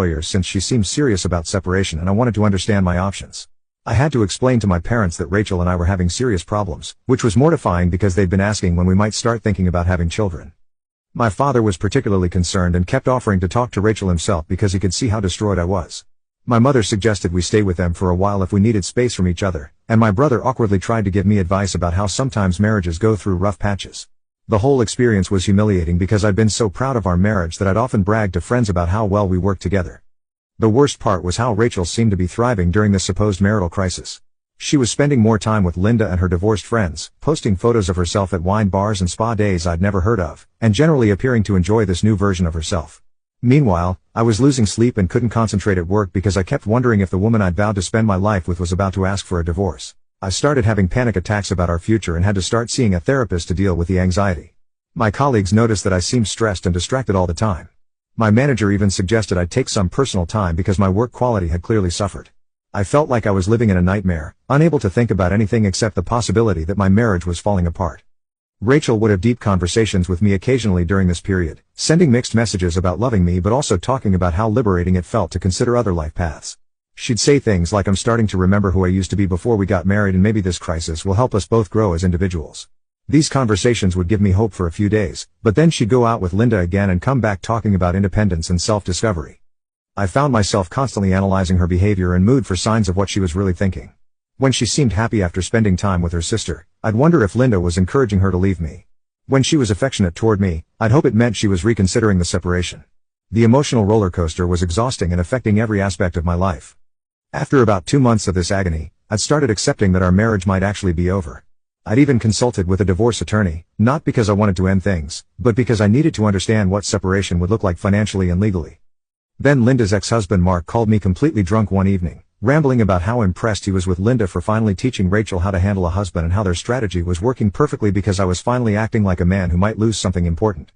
lawyer since she seemed serious about separation and I wanted to understand my options. I had to explain to my parents that Rachel and I were having serious problems, which was mortifying because they'd been asking when we might start thinking about having children. My father was particularly concerned and kept offering to talk to Rachel himself because he could see how destroyed I was. My mother suggested we stay with them for a while if we needed space from each other, and my brother awkwardly tried to give me advice about how sometimes marriages go through rough patches. The whole experience was humiliating because I'd been so proud of our marriage that I'd often bragged to friends about how well we worked together. The worst part was how Rachel seemed to be thriving during this supposed marital crisis. She was spending more time with Linda and her divorced friends, posting photos of herself at wine bars and spa days I'd never heard of, and generally appearing to enjoy this new version of herself. Meanwhile, I was losing sleep and couldn't concentrate at work because I kept wondering if the woman I'd vowed to spend my life with was about to ask for a divorce. I started having panic attacks about our future and had to start seeing a therapist to deal with the anxiety. My colleagues noticed that I seemed stressed and distracted all the time. My manager even suggested I take some personal time because my work quality had clearly suffered. I felt like I was living in a nightmare, unable to think about anything except the possibility that my marriage was falling apart. Rachel would have deep conversations with me occasionally during this period, sending mixed messages about loving me but also talking about how liberating it felt to consider other life paths. She'd say things like, "I'm starting to remember who I used to be before we got married and maybe this crisis will help us both grow as individuals." These conversations would give me hope for a few days, but then she'd go out with Linda again and come back talking about independence and self-discovery. I found myself constantly analyzing her behavior and mood for signs of what she was really thinking. When she seemed happy after spending time with her sister, I'd wonder if Linda was encouraging her to leave me. When she was affectionate toward me, I'd hope it meant she was reconsidering the separation. The emotional roller coaster was exhausting and affecting every aspect of my life. After about 2 months of this agony, I'd started accepting that our marriage might actually be over. I'd even consulted with a divorce attorney, not because I wanted to end things, but because I needed to understand what separation would look like financially and legally. Then Linda's ex-husband Mark called me completely drunk one evening, rambling about how impressed he was with Linda for finally teaching Rachel how to handle a husband and how their strategy was working perfectly because I was finally acting like a man who might lose something important.